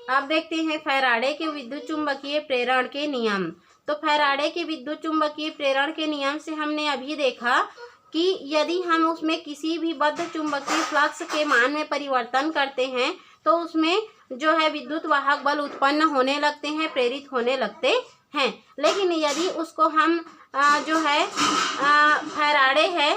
अब देखते हैं फैराडे के विद्युत चुंबकीय प्रेरण के नियम। तो फैराडे के विद्युत चुंबकीय प्रेरण के नियम से हमने अभी देखा कि यदि हम उसमें किसी भी बद्ध चुंबकीय फ्लक्स के मान में परिवर्तन करते हैं तो उसमें जो है विद्युत वाहक बल उत्पन्न होने लगते हैं, प्रेरित होने लगते हैं। लेकिन यदि उसको हम जो है फैराडे है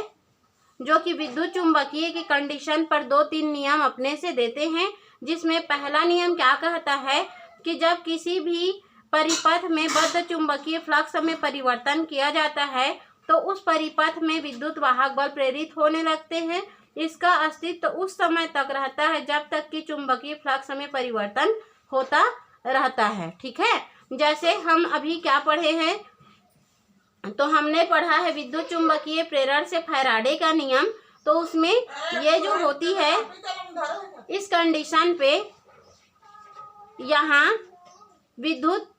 जो कि विद्युत चुंबकीय की कंडीशन पर 2-3 नियम अपने से देते हैं, जिसमें पहला नियम क्या कहता है कि जब किसी भी परिपथ में बद्ध चुंबकीय फ्लक्स में परिवर्तन किया जाता है तो उस परिपथ में विद्युत वाहक बल प्रेरित होने लगते हैं। इसका अस्तित्व उस समय तक रहता है जब तक कि चुंबकीय फ्लक्स में परिवर्तन होता रहता है। ठीक है, जैसे हम अभी क्या पढ़े हैं, तो हमने पढ़ा है विद्युत चुंबकीय प्रेरण से फैराडे का नियम। तो उसमें ये जो होती है इस कंडीशन पे यहाँ विद्युत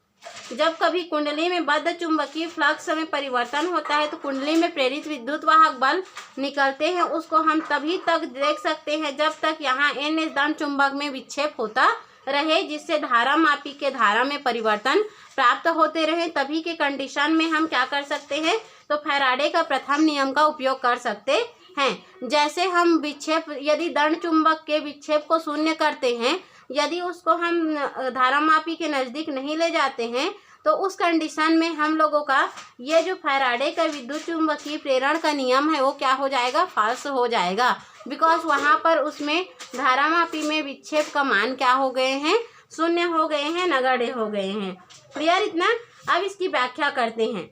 जब कभी कुंडली में बद्ध चुंबकीय फ्लक्स में परिवर्तन होता है तो कुंडली में प्रेरित विद्युत वाहक बल निकलते हैं, उसको हम तभी तक देख सकते हैं जब तक यहाँ n दंड चुंबक में विक्षेप होता रहे, जिससे धारा मापी के धारा में परिवर्तन प्राप्त होते रहे। तभी के कंडीशन में हम क्या कर सकते हैं, तो फैराडे का प्रथम नियम का उपयोग कर सकते हैं। जैसे हम विक्षेप यदि दंड चुंबक के विक्षेप को शून्य करते हैं, यदि उसको हम धारा मापी के नज़दीक नहीं ले जाते हैं तो उस कंडीशन में हम लोगों का ये जो फैराडे का विद्युत चुंबकीय प्रेरण का नियम है वो क्या हो जाएगा, फॉल्स हो जाएगा। बिकॉज वहाँ पर उसमें धारा मापी में विक्षेप का मान क्या हो गए हैं, शून्य हो गए हैं, नगण्य हो गए हैं। क्लियर इतना। अब इसकी व्याख्या करते हैं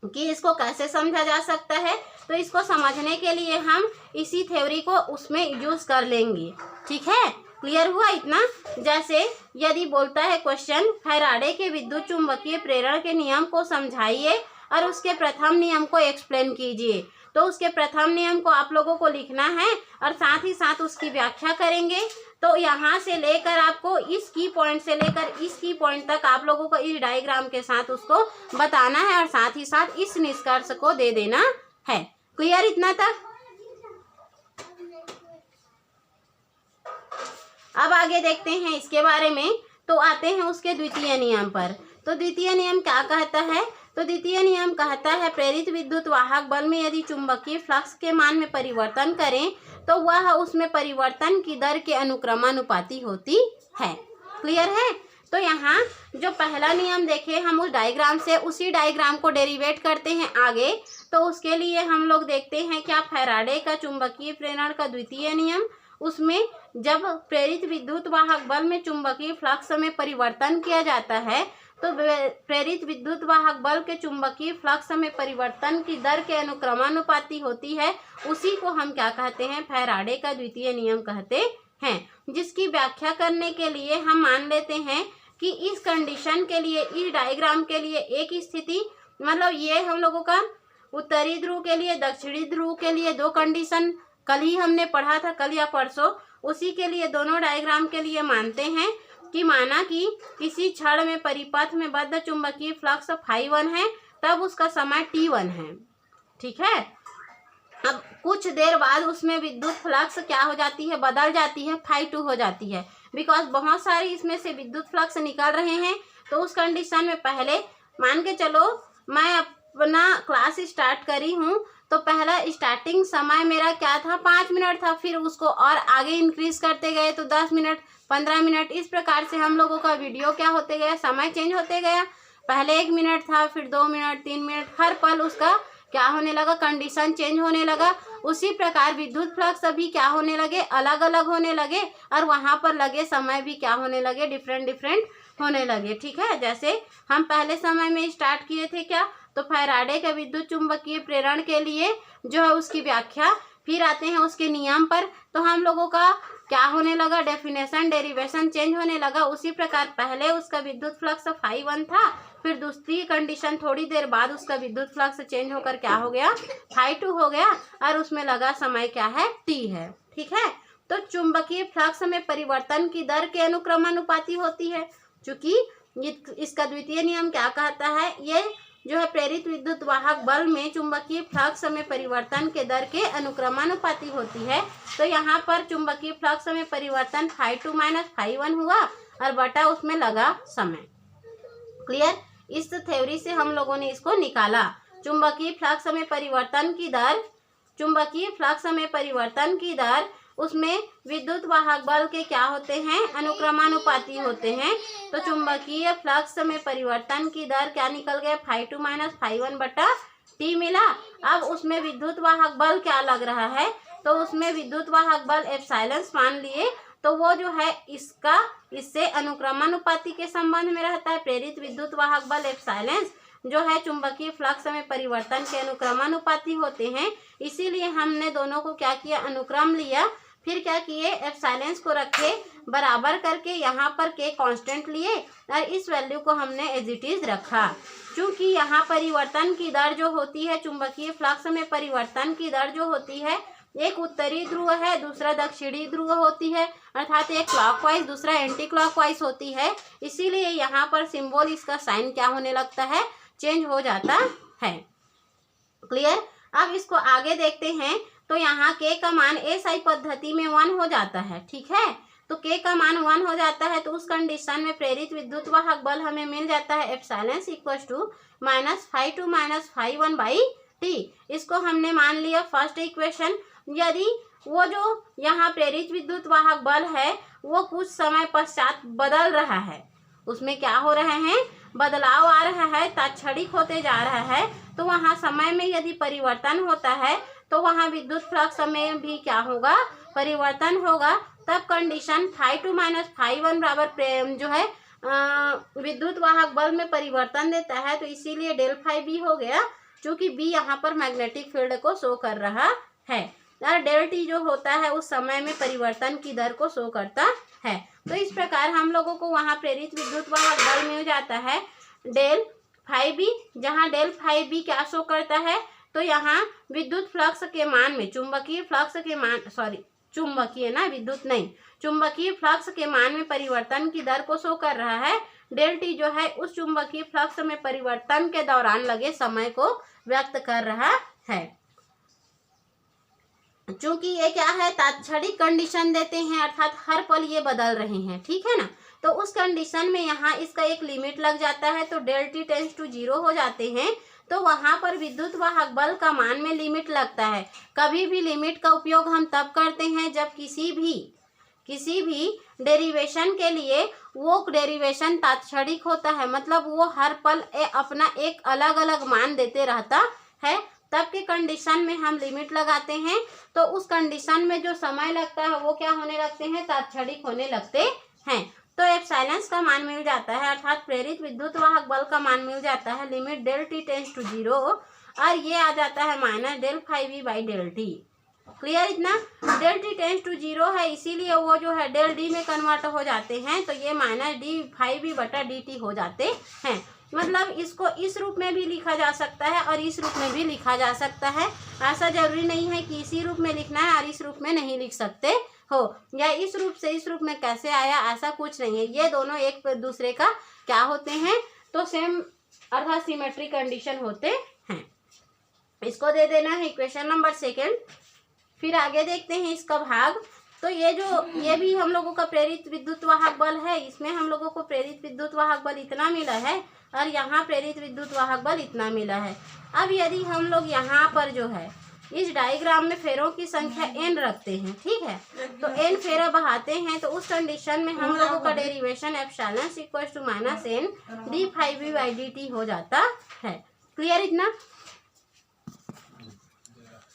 कि इसको कैसे समझा जा सकता है। तो इसको समझने के लिए हम इसी थ्योरी को उसमें यूज कर लेंगे। ठीक है, क्लियर हुआ इतना। जैसे यदि बोलता है क्वेश्चन, फैराडे के विद्युत चुंबकीय प्रेरण के नियम को समझाइए और उसके प्रथम नियम को एक्सप्लेन कीजिए। तो उसके प्रथम नियम को आप लोगों को लिखना है और साथ ही साथ उसकी व्याख्या करेंगे। तो यहाँ से लेकर आपको इस की पॉइंट से लेकर इस की पॉइंट तक आप लोगों को इस डायग्राम के साथ उसको बताना है और साथ ही साथ इस निष्कर्ष को दे देना है। क्लियर इतना तक। अब आगे देखते हैं इसके बारे में। तो आते हैं उसके द्वितीय नियम पर। तो द्वितीय नियम क्या कहता है, तो द्वितीय नियम कहता है प्रेरित विद्युत वाहक बल में यदि चुंबकीय फ्लक्स के मान में परिवर्तन करें तो वह उसमें परिवर्तन की दर के अनुक्रमानुपाती होती है। क्लियर है। तो यहाँ जो पहला नियम देखे हम उस डायग्राम से उसी डायग्राम को डेरिवेट करते हैं आगे। तो उसके लिए हम लोग देखते हैं क्या फैराडे का चुंबकीय प्रेरण का द्वितीय नियम, उसमें जब प्रेरित विद्युत वाहक बल में चुंबकीय फ्लक्स में परिवर्तन किया जाता है तो प्रेरित विद्युत वाहक बल के चुंबकीय फ्लक्स में परिवर्तन की दर के अनुक्रमानुपाती होती है। उसी को हम क्या कहते हैं, फैराडे का द्वितीय नियम कहते हैं। जिसकी व्याख्या करने के लिए हम मान लेते हैं कि इस कंडीशन के लिए, इस डायग्राम के लिए एक स्थिति, मतलब ये हम लोगों का उत्तरी ध्रुव के लिए, दक्षिणी ध्रुव के लिए दो कंडीशन कल ही हमने पढ़ा था, कल या परसों, उसी के लिए दोनों डायग्राम के लिए मानते हैं कि माना कि किसी क्षण में परिपथ में बद्ध चुंबकीय फ्लक्स φ1 है, तब उसका समय t1 है। ठीक है। अब कुछ देर बाद उसमें विद्युत फ्लक्स क्या हो जाती है, बदल जाती है, φ2 हो जाती है। बिकॉज बहुत सारी इसमें से विद्युत फ्लक्स निकल रहे हैं। तो उस कंडीशन में पहले मान के चलो मैं अपना क्लास स्टार्ट करी हूँ, तो पहला स्टार्टिंग समय मेरा क्या था, 5 मिनट था। फिर उसको और आगे इंक्रीज करते गए तो 10 मिनट, 15 मिनट, इस प्रकार से हम लोगों का वीडियो क्या होते गया, समय चेंज होते गया। पहले 1 मिनट था, फिर 2 मिनट, 3 मिनट, हर पल उसका क्या होने लगा, कंडीशन चेंज होने लगा। उसी प्रकार विद्युत फ्लक्स अभी क्या होने लगे, अलग अलग होने लगे और वहाँ पर लगे समय भी क्या होने लगे, डिफरेंट डिफरेंट होने लगे। ठीक है। जैसे हम पहले समय में स्टार्ट किए थे क्या, तो फैराडे के विद्युत चुंबकीय प्रेरण के लिए जो है उसकी व्याख्या, फिर आते हैं उसके नियम पर। तो हम लोगों का क्या होने लगा, डेफिनेशन, डेरिवेशन चेंज होने लगा। उसी प्रकार पहले उसका विद्युत फ्लक्स φ1 था, फिर दूसरी कंडीशन थोड़ी देर बाद उसका विद्युत फ्लक्स चेंज होकर क्या हो गया, φ2 हो गया और उसमें लगा समय क्या है, t है। ठीक है। तो चुंबकीय फ्लक्स में परिवर्तन की दर के अनुक्रमानुपाती होती है। चूंकि इसका द्वितीय नियम क्या कहता है, ये जो है प्रेरित विद्युत वाहक बल में चुंबकीय फ्लक्स में परिवर्तन के दर के अनुक्रमानुपाती होती है। तो यहाँ पर चुंबकीय फ्लक्स में परिवर्तन φ2 - φ1 हुआ और बटा उसमें लगा समय। क्लियर? इस थ्योरी से हम लोगों ने इसको निकाला। चुंबकीय फ्लक्स में परिवर्तन की दर, चुंबकीय फ्लक्स में परिवर्तन की दर उसमें विद्युत वाहक बल के क्या होते हैं, अनुक्रमानुपाती होते हैं। तो चुंबकीय फ्लक्स में परिवर्तन की दर क्या निकल गया, φ2 - φ1 बटा t मिला। अब उसमें विद्युत वाहक बल क्या लग रहा है, तो उसमें विद्युत वाहक बल एप्सिलॉन मान लिए, तो वो जो है इसका इससे अनुक्रमानुपाती के संबंध में रहता है। प्रेरित विद्युत वाहक बल एप्सिलॉन जो है चुंबकीय फ्लक्स में परिवर्तन के अनुक्रमानुपाती होते हैं, इसीलिए हमने दोनों को क्या किया, अनुक्रम लिया। फिर क्या किए, एप्सिलॉन को रखे बराबर करके, यहाँ पर के कांस्टेंट लिए और इस वैल्यू को हमने एज इट इज रखा। क्योंकि यहाँ परिवर्तन की दर जो होती है, चुंबकीय फ्लक्स में परिवर्तन की दर जो होती है, एक उत्तरी ध्रुव है, दूसरा दक्षिणी ध्रुव होती है, अर्थात एक क्लॉकवाइज दूसरा एंटी क्लॉकवाइज होती है। इसीलिए यहाँ पर सिंबल, इसका साइन क्या होने लगता है, चेंज हो जाता है। क्लियर? अब इसको आगे देखते हैं। तो यहाँ के का मान एसआई पद्धति में 1 हो जाता है, ठीक है। तो के का मान 1 हो जाता है, तो उस कंडीशन में प्रेरित विद्युत वाहक बल हमें मिल जाता है एप्सिलॉन = -φ2 - φ1/t। इसको हमने मान लिया फर्स्ट इक्वेशन। यदि वो जो यहाँ प्रेरित विद्युत वाहक बल है वो कुछ समय पश्चात बदल रहा है, उसमें क्या हो रहे हैं, बदलाव आ रहा है, तात्क्षणिक होते जा रहा है, तो वहाँ समय में यदि परिवर्तन होता है तो वहाँ विद्युत फ्लक्स में भी क्या होगा, परिवर्तन होगा। तब कंडीशन φ2 - φ1 बराबर जो है विद्युत वाहक बल में परिवर्तन देता है, तो इसीलिए डेल फाई बी हो गया, क्योंकि बी यहाँ पर मैग्नेटिक फील्ड को शो कर रहा है और डेल टी जो होता है उस समय में परिवर्तन की दर को शो करता है। तो इस प्रकार हम लोगों को वहाँ प्रेरित विद्युत वाहक बल मिल जाता है डेल फाई बी, जहाँ डेल फाई बी क्या शो करता है, तो यहाँ विद्युत फ्लक्स के मान में चुंबकीय फ्लक्स के मान, सॉरी चुंबकीय ना, विद्युत नहीं, चुंबकीय फ्लक्स के मान में परिवर्तन की दर को शो कर रहा है। डेल टी जो है उस चुंबकीय फ्लक्स में परिवर्तन के दौरान लगे समय को व्यक्त कर रहा है। चूंकि ये क्या है, तात्क्षणिक कंडीशन देते हैं, अर्थात हर पल ये बदल रहे हैं, ठीक है ना। तो उस कंडीशन में यहाँ इसका एक लिमिट लग जाता है, तो डेल टी टेंड्स टू 0 हो जाते हैं। तो वहाँ पर विद्युत वाहक बल का मान में लिमिट लगता है। कभी भी लिमिट का उपयोग हम तब करते हैं जब किसी भी डेरिवेशन के लिए वो डेरिवेशन तात्क्षणिक होता है, मतलब वो हर पल अपना एक अलग अलग मान देते रहता है, तब के कंडीशन में हम लिमिट लगाते हैं। तो उस कंडीशन में जो समय लगता है वो क्या होने लगते हैं, तात्क्षणिक होने लगते हैं। तो एप्सिलॉन का मान मिल जाता है, अर्थात प्रेरित विद्युत वाहक बल का मान मिल जाता है limit del t tends to 0, और ये आ जाता है minus del phi b by del t. Clear? इतना डेल टी टेंड्स टू 0 है, इसीलिए वो जो है डेल डी में कन्वर्ट हो जाते हैं, तो ये माइनस डी फाई बी बटा डी टी हो जाते हैं। मतलब इसको इस रूप में भी लिखा जा सकता है और इस रूप में भी लिखा जा सकता है। ऐसा जरूरी नहीं है कि इसी रूप में लिखना है और इस रूप में नहीं लिख सकते हो, या इस रूप से इस रूप में कैसे आया, ऐसा कुछ नहीं है। ये दोनों एक दूसरे का क्या होते हैं, तो सेम अर्थात सिमेट्री कंडीशन होते हैं। इसको दे देना है इक्वेशन नंबर 2। फिर आगे देखते हैं इसका भाग। तो ये भी हम लोगों का प्रेरित विद्युत वाहक बल है, इसमें हम लोगों को प्रेरित विद्युत वाहक बल इतना मिला है और यहाँ प्रेरित विद्युत वाहक बल इतना मिला है। अब यदि हम लोग यहाँ पर जो है इस डायग्राम में फेरों की संख्या n रखते हैं, ठीक है, तो n फेरा बहाते हैं, तो उस कंडीशन में हम लोगों का derivation epsilon = -n d phi b by d t हो जाता है। क्लियर? इतना